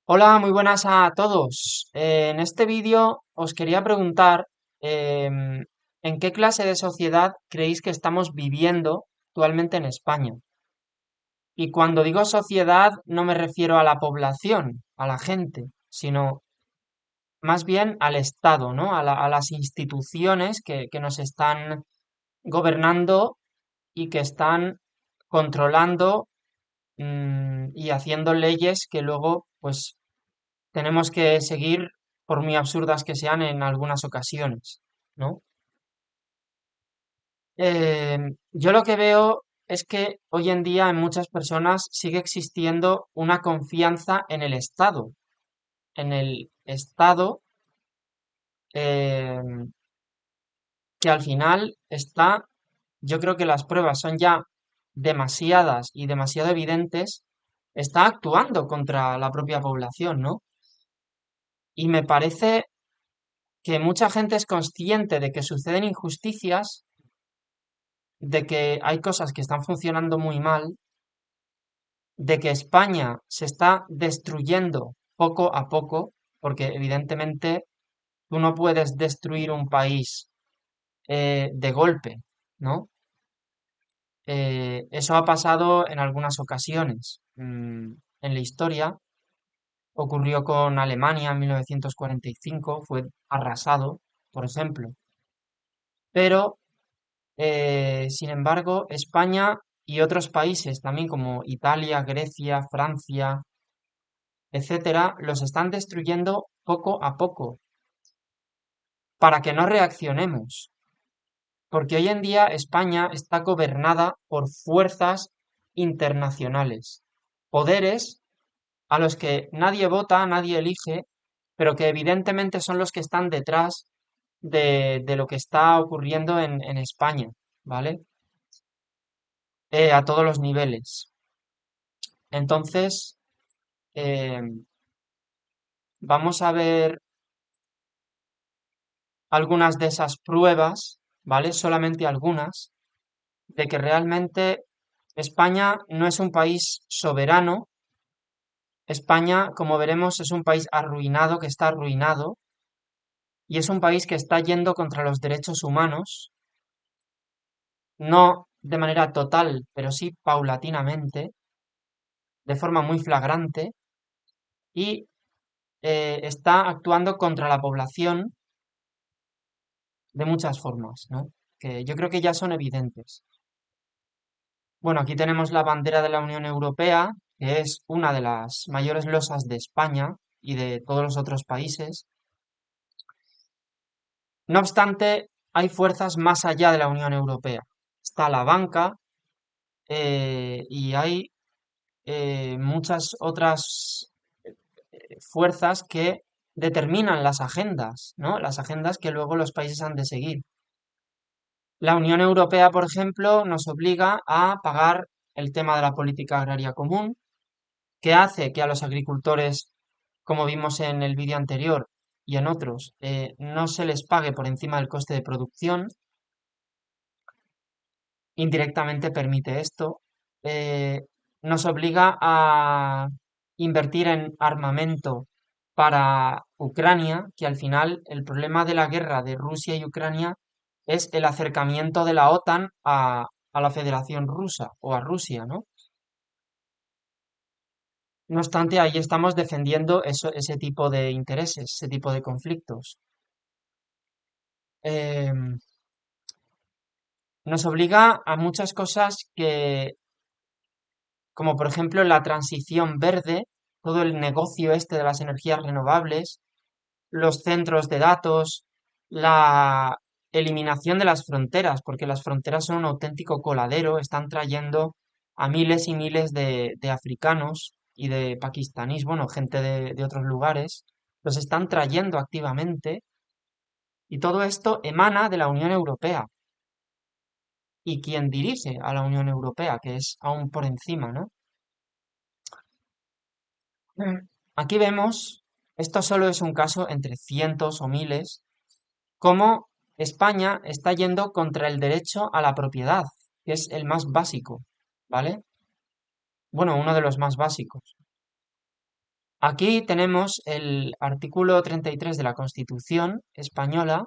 Hola, muy buenas a todos. En este vídeo os quería preguntar ¿en qué clase de sociedad creéis que estamos viviendo actualmente en España? Y cuando digo sociedad no me refiero a la población, a la gente, sino más bien al Estado, ¿no? A las instituciones que nos están gobernando y que están controlando y haciendo leyes que luego, pues, tenemos que seguir, por muy absurdas que sean en algunas ocasiones, ¿no? Yo lo que veo es que hoy en día en muchas personas sigue existiendo una confianza en el Estado eh, que al final está, yo creo que las pruebas son ya demasiadas y demasiado evidentes, está actuando contra la propia población, ¿no? Y me parece que mucha gente es consciente de que suceden injusticias, de que hay cosas que están funcionando muy mal, de que España se está destruyendo poco a poco, porque evidentemente tú no puedes destruir un país de golpe, ¿no? Eso ha pasado en algunas ocasiones. En la historia ocurrió con Alemania en 1945, fue arrasado, por ejemplo. Pero sin embargo, España y otros países, también como Italia, Grecia, Francia, etcétera, los están destruyendo poco a poco para que no reaccionemos. Porque hoy en día España está gobernada por fuerzas internacionales, poderes a los que nadie vota, nadie elige, pero que evidentemente son los que están detrás de lo que está ocurriendo en España, ¿vale? A todos los niveles. Entonces, eh, vamos a ver algunas de esas pruebas, ¿vale? Solamente algunas, de que realmente España no es un país soberano. España, como veremos, es un país arruinado, que está arruinado, y es un país que está yendo contra los derechos humanos, no de manera total, pero sí paulatinamente, de forma muy flagrante, y está actuando contra la población de muchas formas, ¿no? Que yo creo que ya son evidentes. Bueno, aquí tenemos la bandera de la Unión Europea, que es una de las mayores losas de España y de todos los otros países. No obstante, hay fuerzas más allá de la Unión Europea. Está la banca y hay muchas otras fuerzas que determinan las agendas, ¿no? Las agendas que luego los países han de seguir. La Unión Europea, por ejemplo, nos obliga a pagar el tema de la política agraria común, que hace que a los agricultores, como vimos en el vídeo anterior y en otros, no se les pague por encima del coste de producción. Indirectamente permite esto. eh, Nos obliga a invertir en armamento para Ucrania, que al final el problema de la guerra de Rusia y Ucrania es el acercamiento de la OTAN a la Federación Rusa o a Rusia, ¿no? No obstante, ahí estamos defendiendo ese tipo de intereses, ese tipo de conflictos. Em, Nos obliga a muchas cosas que, como por ejemplo la transición verde, todo el negocio este de las energías renovables, los centros de datos, la eliminación de las fronteras, porque las fronteras son un auténtico coladero, están trayendo a miles y miles de africanos y de pakistaníes, bueno, gente de otros lugares, los están trayendo activamente y todo esto emana de la Unión Europea y quien dirige a la Unión Europea, que es aún por encima, ¿no? Aquí vemos, esto solo es un caso entre cientos o miles, cómo España está yendo contra el derecho a la propiedad, que es el más básico, ¿vale? Bueno, uno de los más básicos. Aquí tenemos el artículo 33 de la Constitución española,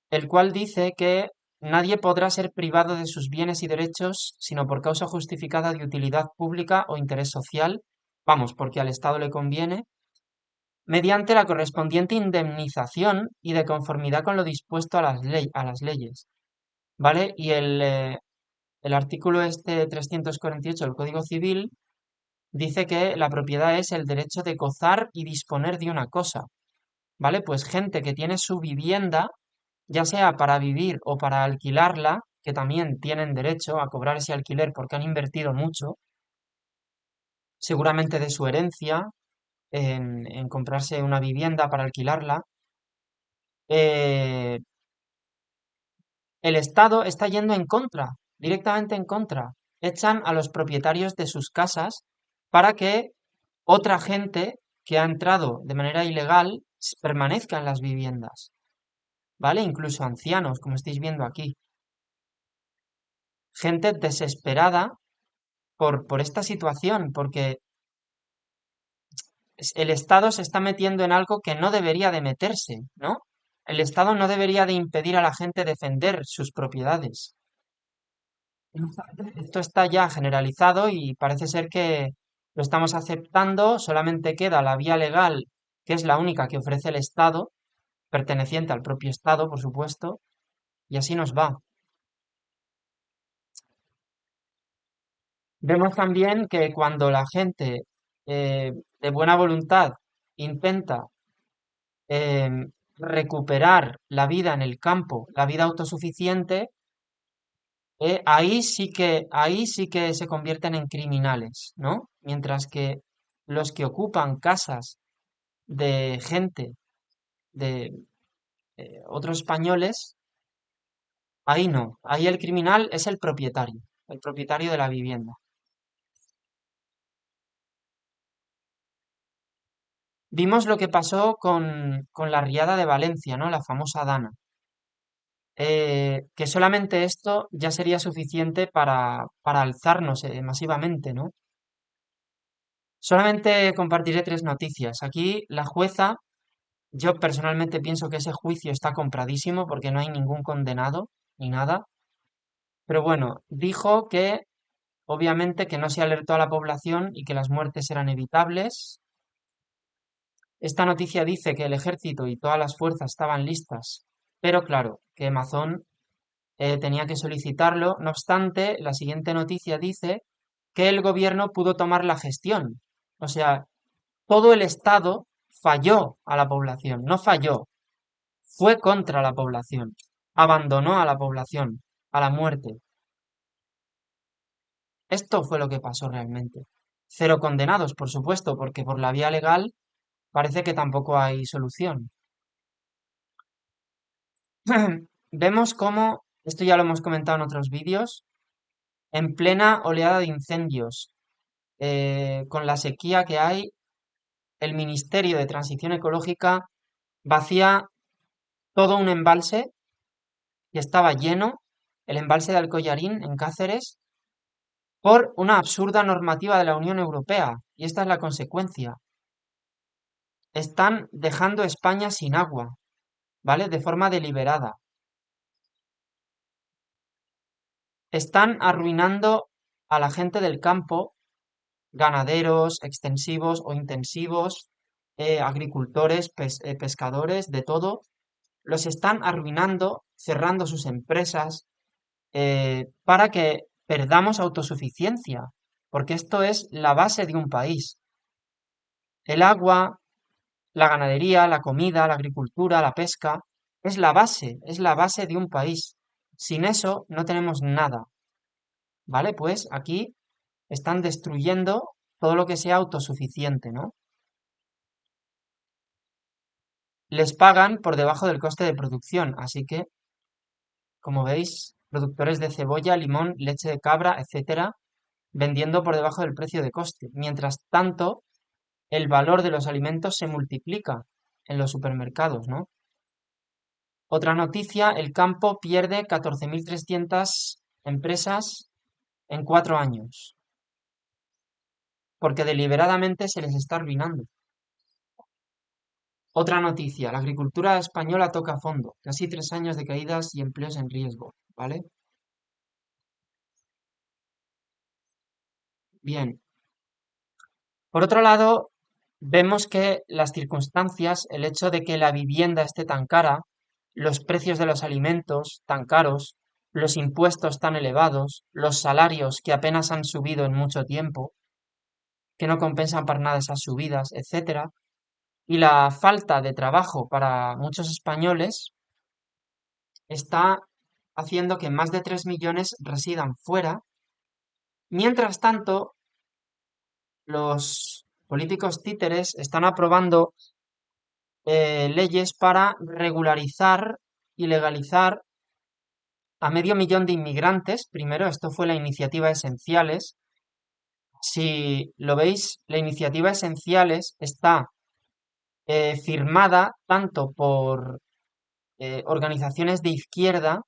el cual dice que nadie podrá ser privado de sus bienes y derechos sino por causa justificada de utilidad pública o interés social, vamos, porque al Estado le conviene, mediante la correspondiente indemnización y de conformidad con lo dispuesto a las leyes, ¿vale? Y el artículo este 348 del Código Civil dice que la propiedad es el derecho de gozar y disponer de una cosa, ¿vale? Pues gente que tiene su vivienda, ya sea para vivir o para alquilarla, que también tienen derecho a cobrar ese alquiler porque han invertido mucho, seguramente de su herencia, en comprarse una vivienda para alquilarla. eh, el Estado está yendo en contra, directamente en contra. Echan a los propietarios de sus casas para que otra gente que ha entrado de manera ilegal permanezca en las viviendas, ¿vale? Incluso ancianos, como estáis viendo aquí. Gente desesperada por esta situación, porque el Estado se está metiendo en algo que no debería de meterse, ¿no? El Estado no debería de impedir a la gente defender sus propiedades. Esto está ya generalizado y parece ser que lo estamos aceptando, solamente queda la vía legal, que es la única que ofrece el Estado, perteneciente al propio Estado, por supuesto, y así nos va. Vemos también que cuando la gente de buena voluntad intenta recuperar la vida en el campo, la vida autosuficiente, ahí sí que se convierten en criminales, ¿no? Mientras que los que ocupan casas de gente, de otros españoles, ahí no. Ahí el criminal es el propietario de la vivienda. Vimos lo que pasó con la riada de Valencia, ¿no? La famosa Dana. Que solamente esto ya sería suficiente para alzarnos masivamente, ¿no? Solamente compartiré tres noticias. Aquí la jueza, yo personalmente pienso que ese juicio está compradísimo porque no hay ningún condenado ni nada. Pero bueno, dijo que obviamente que no se alertó a la población y que las muertes eran evitables. Esta noticia dice que el ejército y todas las fuerzas estaban listas, pero claro, que Mazón tenía que solicitarlo. No obstante, la siguiente noticia dice que el gobierno pudo tomar la gestión. O sea, todo el Estado falló a la población, no falló, fue contra la población, abandonó a la población, a la muerte. Esto fue lo que pasó realmente. Cero condenados, por supuesto, porque por la vía legal parece que tampoco hay solución. Vemos cómo, esto ya lo hemos comentado en otros vídeos, en plena oleada de incendios, con la sequía que hay, el Ministerio de Transición Ecológica vacía todo un embalse que estaba lleno, el embalse de Alcoyarín en Cáceres, por una absurda normativa de la Unión Europea. Y esta es la consecuencia. Están dejando España sin agua, ¿vale? De forma deliberada. Están arruinando a la gente del campo, ganaderos extensivos o intensivos, agricultores, pescadores, de todo. Los están arruinando, cerrando sus empresas, para que perdamos autosuficiencia, porque esto es la base de un país. El agua, la ganadería, la comida, la agricultura, la pesca, es la base de un país. Sin eso no tenemos nada, ¿vale? Pues aquí están destruyendo todo lo que sea autosuficiente, ¿no? Les pagan por debajo del coste de producción, así que, como veis, productores de cebolla, limón, leche de cabra, etcétera, vendiendo por debajo del precio de coste. Mientras tanto, el valor de los alimentos se multiplica en los supermercados, ¿no? Otra noticia, el campo pierde 14.300 empresas en 4 años. porque deliberadamente se les está arruinando. Otra noticia, la agricultura española toca fondo, casi 3 años de caídas y empleos en riesgo, ¿vale? Bien. Por otro lado, vemos que las circunstancias, el hecho de que la vivienda esté tan cara, los precios de los alimentos tan caros, los impuestos tan elevados, los salarios que apenas han subido en mucho tiempo, que no compensan para nada esas subidas, etcétera, y la falta de trabajo para muchos españoles está haciendo que más de 3 millones residan fuera. Mientras tanto, los políticos títeres están aprobando leyes para regularizar y legalizar a medio millón de inmigrantes. Primero, esto fue la iniciativa Esenciales. Si lo veis, la iniciativa Esenciales está firmada tanto por organizaciones de izquierda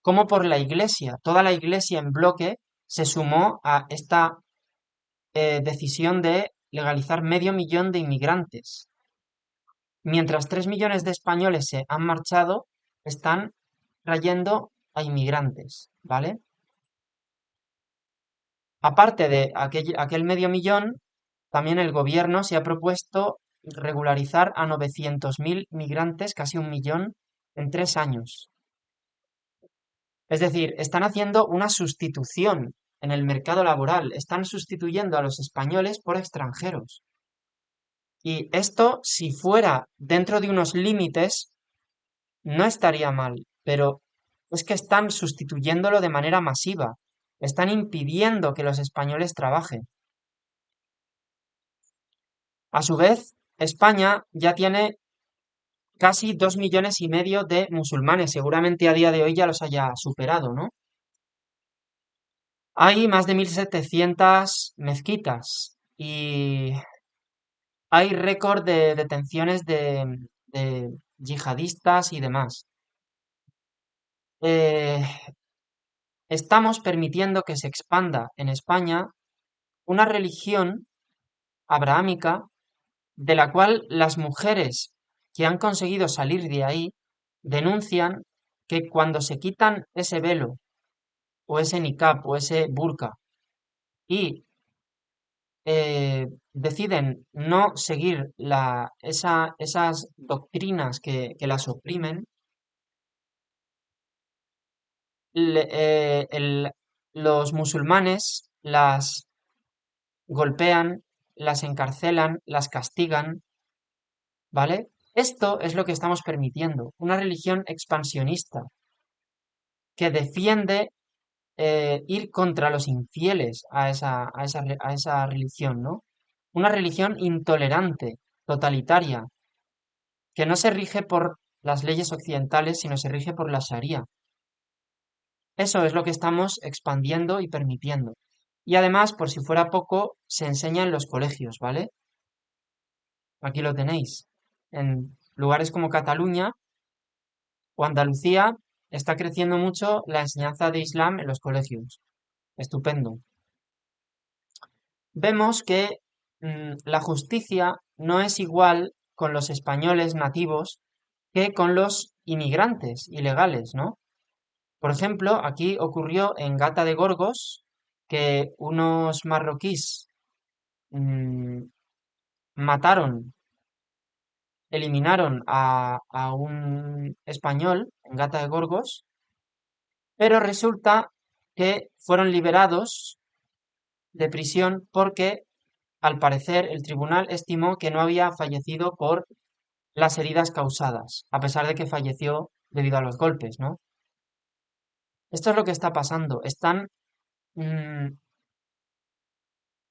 como por la Iglesia. Toda la Iglesia en bloque se sumó a esta decisión de legalizar medio millón de inmigrantes. Mientras 3 millones de españoles se han marchado, están trayendo a inmigrantes, ¿vale? Aparte de aquel medio millón, también el gobierno se ha propuesto regularizar a 900.000 migrantes, casi 1 millón, en 3 años. Es decir, están haciendo una sustitución en el mercado laboral, están sustituyendo a los españoles por extranjeros. Y esto, si fuera dentro de unos límites, no estaría mal, pero es que están sustituyéndolo de manera masiva, están impidiendo que los españoles trabajen. A su vez, España ya tiene casi 2,5 millones de musulmanes, seguramente a día de hoy ya los haya superado, ¿no? Hay más de 1.700 mezquitas y hay récord de detenciones de yihadistas y demás. Eh, Estamos permitiendo que se expanda en España una religión abrahámica de la cual las mujeres que han conseguido salir de ahí denuncian que cuando se quitan ese velo o ese niqab o ese burka y deciden no seguir esas doctrinas que las oprimen, le- eh, el- los musulmanes las golpean, las encarcelan, las castigan, ¿vale? Esto es lo que estamos permitiendo, una religión expansionista que defiende ir contra los infieles a esa religión, ¿no? Una religión intolerante, totalitaria, que no se rige por las leyes occidentales, sino se rige por la Sharia. Eso es lo que estamos expandiendo y permitiendo. Y además, por si fuera poco, se enseña en los colegios, ¿vale? Aquí lo tenéis. En lugares como Cataluña o Andalucía está creciendo mucho la enseñanza de Islam en los colegios. Estupendo. Vemos que la justicia no es igual con los españoles nativos que con los inmigrantes ilegales, ¿no? Por ejemplo, aquí ocurrió en Gata de Gorgos que unos marroquíes mm, mataron, eliminaron a un español en Gata de Gorgos, pero resulta que fueron liberados de prisión porque, al parecer, el tribunal estimó que no había fallecido por las heridas causadas, a pesar de que falleció debido a los golpes, ¿no? Esto es lo que está pasando. Están mm,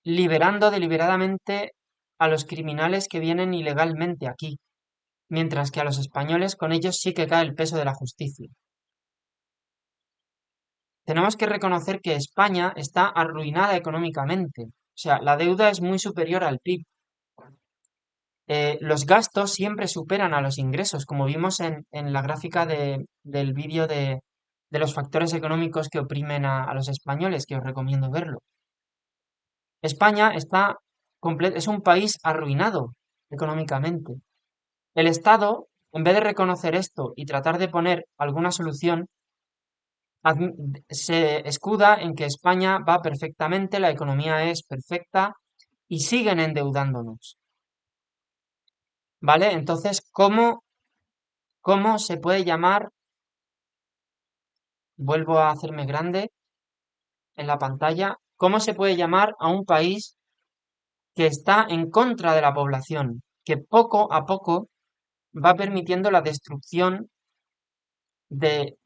liberando deliberadamente a los criminales que vienen ilegalmente aquí, mientras que a los españoles con ellos sí que cae el peso de la justicia. Tenemos que reconocer que España está arruinada económicamente. O sea, la deuda es muy superior al PIB. Los gastos siempre superan a los ingresos, como vimos en la gráfica del vídeo de los factores económicos que oprimen a los españoles, que os recomiendo verlo. España está es un país arruinado económicamente. El Estado, en vez de reconocer esto y tratar de poner alguna solución, se escuda en que España va perfectamente, la economía es perfecta y siguen endeudándonos, ¿vale? Entonces, ¿cómo se puede llamar? Vuelvo a hacerme grande en la pantalla. ¿Cómo se puede llamar a un país que está en contra de la población, que poco a poco va permitiendo la destrucción de,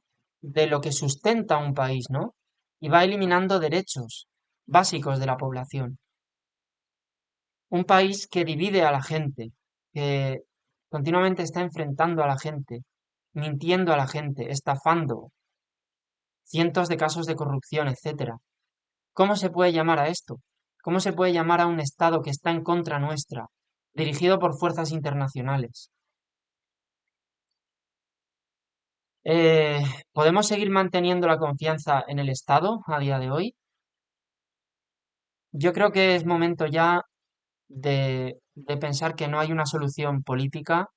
de lo que sustenta un país, ¿no? Y va eliminando derechos básicos de la población. Un país que divide a la gente, que continuamente está enfrentando a la gente, mintiendo a la gente, estafando, cientos de casos de corrupción, etcétera. ¿Cómo se puede llamar a esto? ¿Cómo se puede llamar a un Estado que está en contra nuestra, dirigido por fuerzas internacionales? Eh, ¿Podemos seguir manteniendo la confianza en el Estado a día de hoy? Yo creo que es momento ya de pensar que no hay una solución política,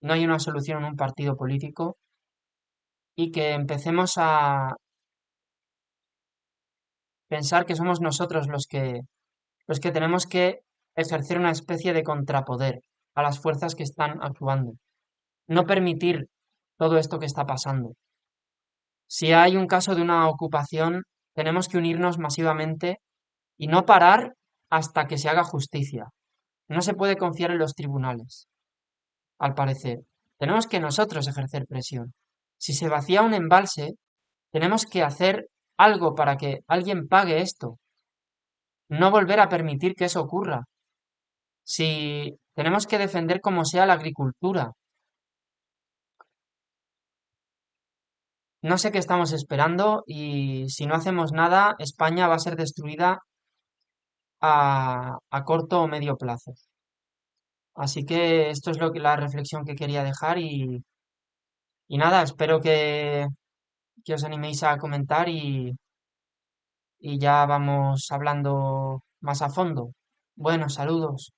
no hay una solución en un partido político y que empecemos a pensar que somos nosotros los que tenemos que ejercer una especie de contrapoder a las fuerzas que están actuando. No permitir todo esto que está pasando. Si hay un caso de una ocupación, tenemos que unirnos masivamente y no parar hasta que se haga justicia. No se puede confiar en los tribunales, al parecer. Tenemos que nosotros ejercer presión. Si se vacía un embalse, tenemos que hacer algo para que alguien pague esto. No volver a permitir que eso ocurra. Si tenemos que defender como sea la agricultura. No sé qué estamos esperando y si no hacemos nada, España va a ser destruida a corto o medio plazo. Así que esto es la reflexión que quería dejar y nada, espero que os animéis a comentar y ya vamos hablando más a fondo. Bueno, saludos.